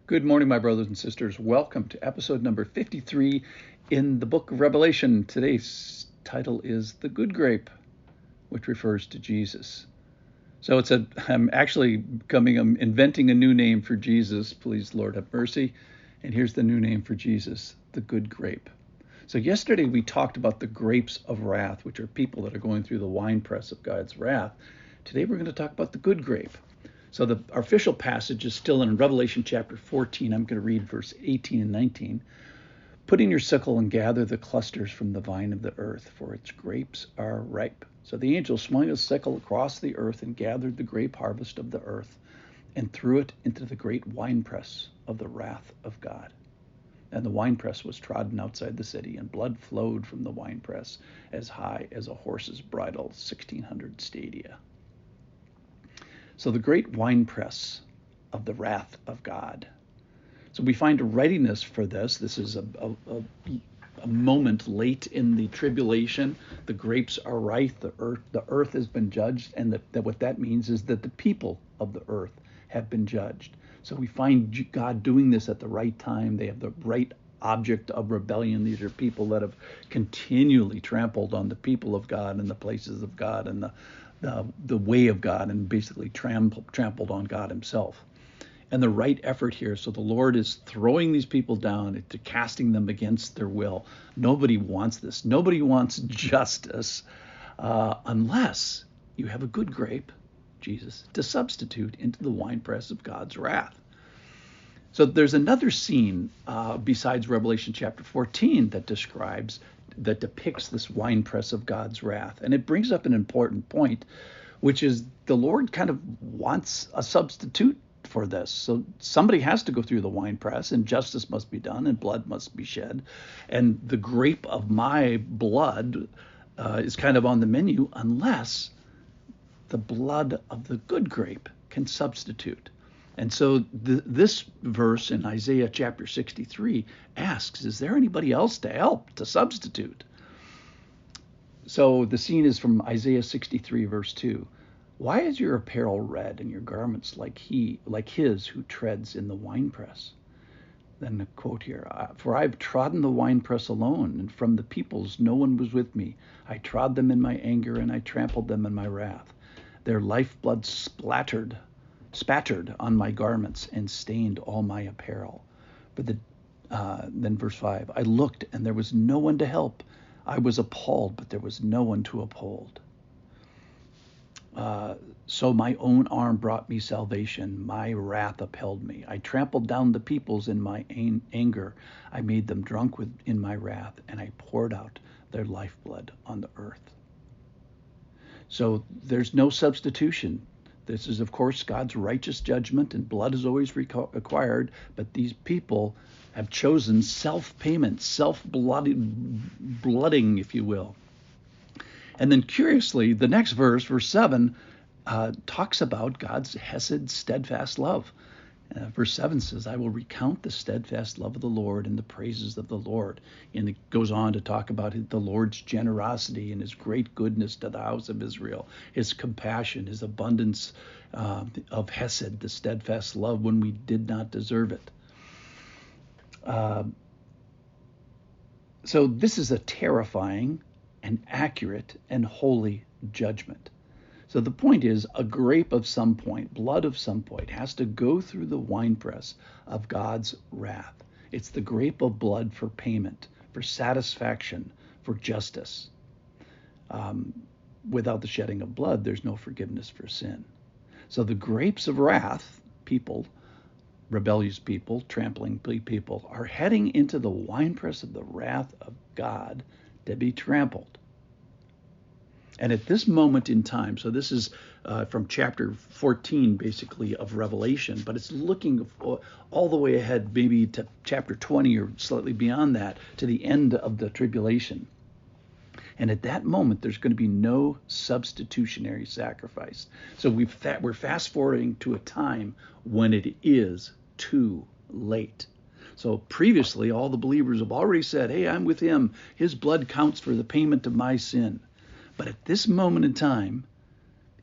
Good morning, my brothers and sisters. Welcome to episode number 53 in the book of Revelation. Today's title is The Good Grape, which refers to Jesus. So I'm inventing a new name for Jesus. Please, Lord, have mercy. And here's the new name for Jesus, the Good Grape. So yesterday we talked about the grapes of wrath, which are people that are going through the winepress of God's wrath. Today we're going to talk about the good grape. So our official passage is still in Revelation chapter 14. I'm going to read verse 18 and 19. Put in your sickle and gather the clusters from the vine of the earth, for its grapes are ripe. So the angel swung his sickle across the earth and gathered the grape harvest of the earth and threw it into the great winepress of the wrath of God. And the winepress was trodden outside the city, and blood flowed from the winepress as high as a horse's bridle, 1,600 stadia. So the great winepress of the wrath of God. So we find a readiness for this. This is a moment late in the tribulation. The grapes are ripe. The earth has been judged, and that what that means is that the people of the earth have been judged. So we find God doing this at the right time. They have the right object of rebellion. These are people that have continually trampled on the people of God and the places of God and the way of God, and basically trampled on God himself. And the right effort here. So the Lord is throwing these people down, to casting them against their will. Nobody wants this. Nobody wants justice unless you have a good grape, Jesus, to substitute into the winepress of God's wrath. So there's another scene besides Revelation chapter 14 that depicts this winepress of God's wrath. And it brings up an important point, which is the Lord kind of wants a substitute for this. So somebody has to go through the winepress, and justice must be done, and blood must be shed. And the grape of my blood is kind of on the menu, unless the blood of the good grape can substitute. And so this verse in Isaiah chapter 63 asks, is there anybody else to help, to substitute? So the scene is from Isaiah 63 verse 2. Why is your apparel red and your garments like his who treads in the winepress? Then the quote here, for I've trodden the winepress alone, and from the peoples no one was with me. I trod them in my anger, and I trampled them in my wrath. Their lifeblood spattered on my garments and stained all my apparel. But then verse 5, I looked and there was no one to help. I was appalled, but there was no one to uphold. So my own arm brought me salvation. My wrath upheld me. I trampled down the peoples in my anger. I made them drunk in my wrath, and I poured out their lifeblood on the earth. So there's no substitution. This is, of course, God's righteous judgment, and blood is always required, but these people have chosen self-payment, self-blooding, if you will. And then curiously, the next verse, verse 7, talks about God's hesed, steadfast love. Verse 7 says, I will recount the steadfast love of the Lord and the praises of the Lord. And it goes on to talk about the Lord's generosity and his great goodness to the house of Israel, his compassion, his abundance of hesed, the steadfast love when we did not deserve it. So this is a terrifying and accurate and holy judgment. So the point is, a grape of some point, blood of some point, has to go through the winepress of God's wrath. It's the grape of blood for payment, for satisfaction, for justice. Without the shedding of blood, there's no forgiveness for sin. So the grapes of wrath, people, rebellious people, trampling people, are heading into the winepress of the wrath of God to be trampled. And at this moment in time, so this is from chapter 14, basically, of Revelation, but it's looking all the way ahead, maybe to chapter 20 or slightly beyond that, to the end of the tribulation. And at that moment, there's going to be no substitutionary sacrifice. So we're fast forwarding to a time when it is too late. So previously, all the believers have already said, hey, I'm with him. His blood counts for the payment of my sin. But at this moment in time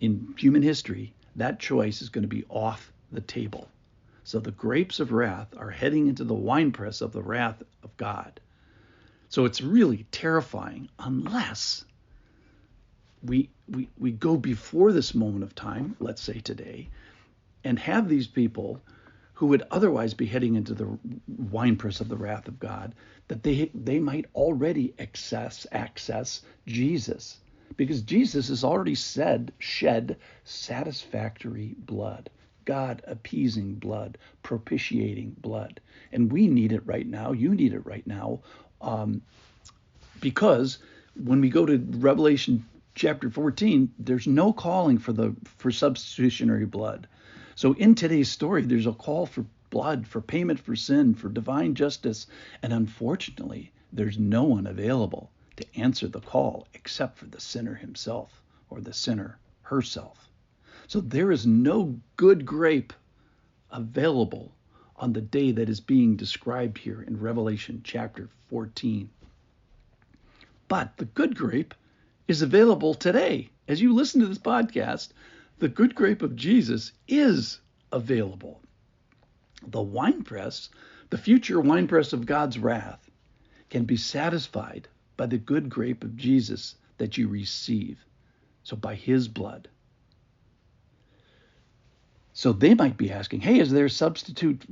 in human history, that choice is going to be off the table. So the grapes of wrath are heading into the winepress of the wrath of God. So it's really terrifying unless we go before this moment of time, let's say today, and have these people who would otherwise be heading into the winepress of the wrath of God, that they might already access Jesus, because Jesus has already shed satisfactory blood, God appeasing blood, propitiating blood. And we need it right now. You need it right now. Because when we go to Revelation chapter 14, there's no calling for substitutionary blood. So in today's story, there's a call for blood, for payment for sin, for divine justice. And unfortunately, there's no one available to answer the call except for the sinner himself or the sinner herself. So there is no good grape available on the day that is being described here in Revelation chapter 14. But the good grape is available today. As you listen to this podcast, the good grape of Jesus is available. The winepress, the future winepress of God's wrath, can be satisfied by the good grape of Jesus that you receive. So by his blood. So they might be asking, hey, is there a substitute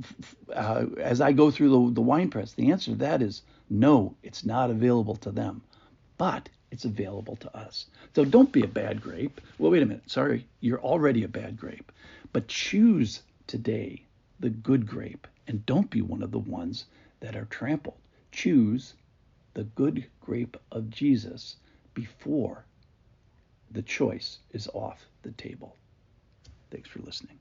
as I go through the winepress? The answer to that is no, it's not available to them. But it's available to us. So don't be a bad grape. Well, wait a minute. Sorry, you're already a bad grape. But choose today the good grape, and don't be one of the ones that are trampled. Choose the good grape of Jesus before the choice is off the table. Thanks for listening.